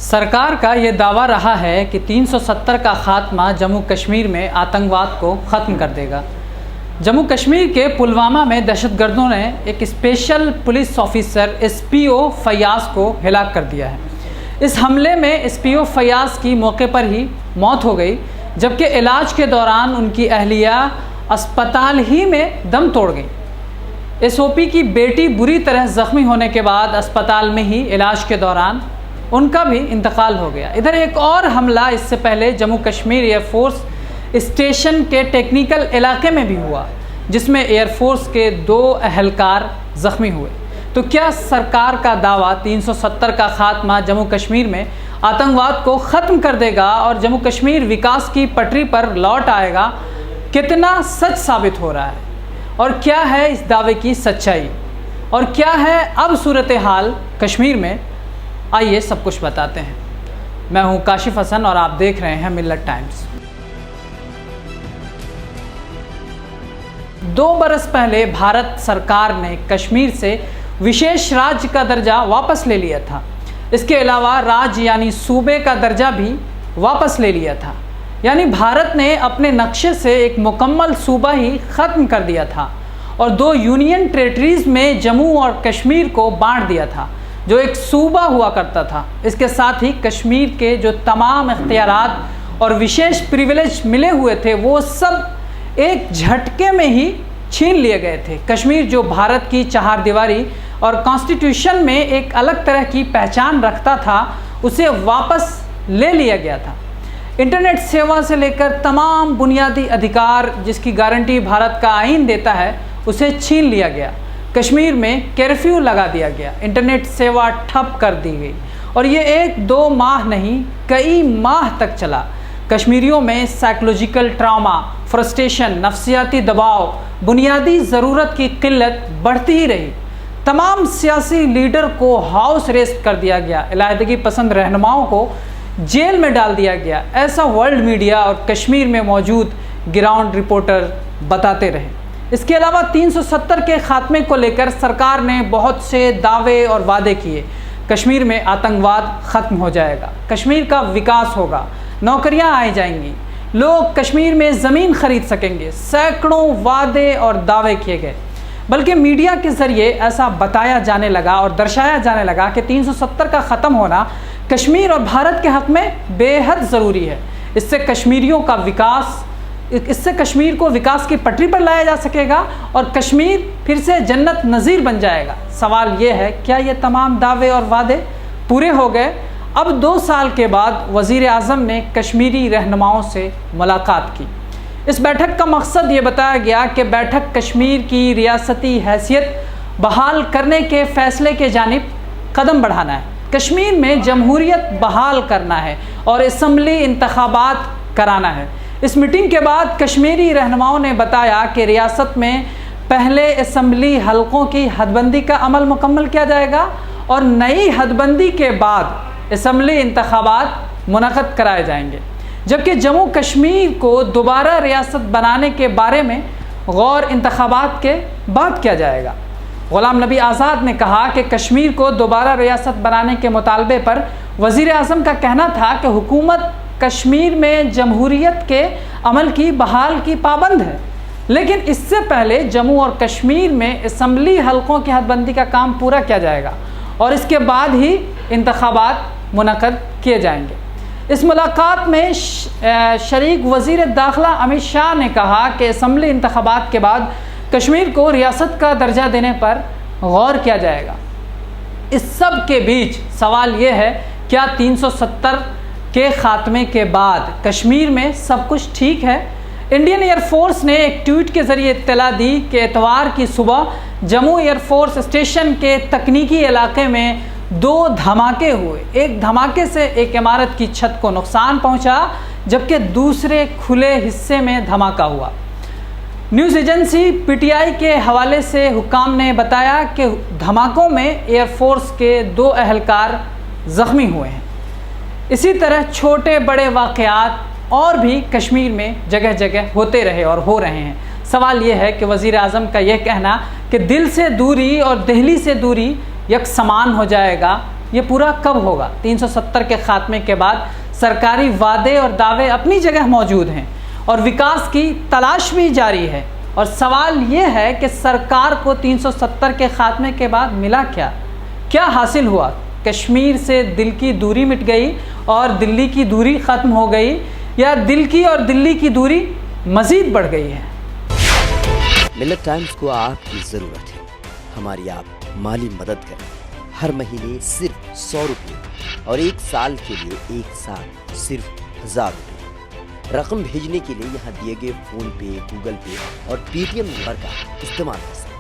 सरकार का ये दावा रहा है कि 370 का खात्मा जम्मू कश्मीर में आतंकवाद को ख़त्म कर देगा। जम्मू कश्मीर के पुलवामा में दहशतगर्दों ने एक special police officer SPO Fayaz को हिलाक कर दिया है। इस हमले में एसपीओ फैयाज़ की मौके पर ही मौत हो गई, जबकि इलाज के दौरान उनकी अहलिया अस्पताल ही में दम तोड़ गई। एसओपी की बेटी बुरी तरह ज़ख्मी होने के बाद अस्पताल में ही इलाज के दौरान उनका भी इंतकाल हो गया। इधर एक और हमला इससे पहले जम्मू कश्मीर एयरफोर्स स्टेशन के टेक्निकल इलाके में भी हुआ, जिसमें एयरफोर्स के 2 एहलकार ज़ख्मी हुए। तो क्या सरकार का दावा 370 का खात्मा जम्मू कश्मीर में आतंकवाद को ख़त्म कर देगा और जम्मू कश्मीर विकास की पटरी पर लौट आएगा, कितना सच साबित हो रहा है और क्या है इस दावे की सच्चाई और क्या है अब सूरत हाल कश्मीर में, आइए सब कुछ बताते हैं। मैं हूं काशिफ हसन और आप देख रहे हैं मिल्लत टाइम्स। 2 बरस पहले भारत सरकार ने कश्मीर से विशेष राज्य का दर्जा वापस ले लिया था। इसके अलावा राज्य यानी सूबे का दर्जा भी वापस ले लिया था। यानी भारत ने अपने नक्शे से एक मुकम्मल सूबा ही ख़त्म कर दिया था और 2 यूनियन टेरिटरीज़ में जम्मू और कश्मीर को बांट दिया था, जो एक सूबा हुआ करता था। इसके साथ ही कश्मीर के जो तमाम इख्तियारात और विशेष प्रिविलेज मिले हुए थे, वो सब एक झटके में ही छीन लिए गए थे। कश्मीर जो भारत की 4 दीवारी और कॉन्स्टिट्यूशन में एक अलग तरह की पहचान रखता था, उसे वापस ले लिया गया था। इंटरनेट सेवा से लेकर तमाम बुनियादी अधिकार जिसकी गारंटी भारत का आईन देता है, उसे छीन लिया गया। कश्मीर में कर्फ्यू लगा दिया गया, इंटरनेट सेवा ठप कर दी गई और ये 1-2 माह नहीं, कई माह तक चला। कश्मीरियों में साइकोलॉजिकल ट्रॉमा, फ्रस्ट्रेशन, नफ्सियाती दबाव, बुनियादी ज़रूरत की किल्लत बढ़ती ही रही। तमाम सियासी लीडर को हाउस अरेस्ट कर दिया गया, इलाहिदगी पसंद रहनुमाओं को जेल में डाल दिया गया। ऐसा वर्ल्ड मीडिया और कश्मीर में मौजूद ग्राउंड रिपोर्टर बताते रहे। इसके अलावा 370 के खात्मे को लेकर सरकार ने बहुत से दावे और वादे किए। कश्मीर में आतंकवाद ख़त्म हो जाएगा, कश्मीर का विकास होगा, नौकरियां आ जाएंगी, लोग कश्मीर में ज़मीन खरीद सकेंगे। सैकड़ों वादे और दावे किए गए, बल्कि मीडिया के ज़रिए ऐसा बताया जाने लगा और दर्शाया जाने लगा कि 370 का ख़त्म होना कश्मीर और भारत के हक़ में बेहद ज़रूरी है। इससे कश्मीर को विकास की पटरी पर लाया जा सकेगा और कश्मीर फिर से जन्नत नज़ीर बन जाएगा। सवाल ये है, क्या ये तमाम दावे और वादे पूरे हो गए? अब 2 साल के बाद वज़ीर आज़म ने कश्मीरी रहनुमाओं से मुलाकात की। इस बैठक का मकसद ये बताया गया कि बैठक कश्मीर की रियासती हैसियत बहाल करने के फ़ैसले के जानिब कदम बढ़ाना है, कश्मीर में जमहूरियत बहाल करना है और असम्बली इंतखाबात कराना है। इस मीटिंग के बाद कश्मीरी रहनुमाओं ने बताया कि रियासत में पहले असम्बली हलकों की हदबंदी का अमल मुकम्मल किया जाएगा और नई हदबंदी के बाद असम्बली इंतखाबात मुनक़द कराए जाएंगे, जबकि जम्मू कश्मीर को दोबारा रियासत बनाने के बारे में गौर इंतखाबात के बाद किया जाएगा। ग़ुलाम नबी आज़ाद ने कहा कि कश्मीर को दोबारा रियासत बनाने के मुतालबे पर वज़ीर आज़म का कहना था कि हुकूमत कश्मीर में जमहूरियत के अमल की बहाल की पाबंद है, लेकिन इससे पहले जम्मू और कश्मीर में असम्बली हलकों की हदबंदी का काम पूरा किया जाएगा और इसके बाद ही इंतखाबात मुनक़द किए जाएंगे। इस मुलाकात में शरीक वज़ीर दाखिला अमित शाह ने कहा कि असम्बली इंतखाबात के बाद कश्मीर को रियासत का दर्जा देने पर गौर किया जाएगा। इस सब के बीच सवाल ये है, क्या 370 के ख़ात्मे के बाद कश्मीर में सब कुछ ठीक है? इंडियन एयरफोर्स ने एक ट्वीट के ज़रिए इत्तला दी कि इतवार की सुबह जम्मू एयरफोर्स स्टेशन के तकनीकी इलाके में 2 धमाके हुए। एक धमाके से एक इमारत की छत को नुकसान पहुंचा, जबकि दूसरे खुले हिस्से में धमाका हुआ। न्यूज़ एजेंसी पीटीआई के हवाले से हुक्काम ने बताया कि धमाकों में एयरफोर्स के 2 एहलकार ज़ख्मी हुए हैं। इसी तरह छोटे बड़े वाक़यात और भी कश्मीर में जगह जगह होते रहे और हो रहे हैं। सवाल ये है कि वज़ीर आज़म का यह कहना कि दिल से दूरी और दिल्ली से दूरी एक समान हो जाएगा, ये पूरा कब होगा? 370 के खात्मे के बाद सरकारी वादे और दावे अपनी जगह मौजूद हैं और विकास की तलाश भी जारी है। और सवाल ये है कि सरकार को 370 के खात्मे के बाद मिला क्या? क्या हासिल हुआ? कश्मीर से दिल की दूरी मिट गई और दिल्ली की दूरी ख़त्म हो गई, या दिल की और दिल्ली की दूरी मज़ीद बढ़ गई है? मिल्लत टाइम्स को आपकी ज़रूरत है। हमारी आप माली मदद करें। हर महीने सिर्फ 100 रुपये और 1 साल के लिए एक साथ सिर्फ 1000 रुपये। रकम भेजने के लिए यहाँ दिए गए फ़ोन पे, गूगल पे और पेटीएम नंबर का इस्तेमाल कर सकते हैं।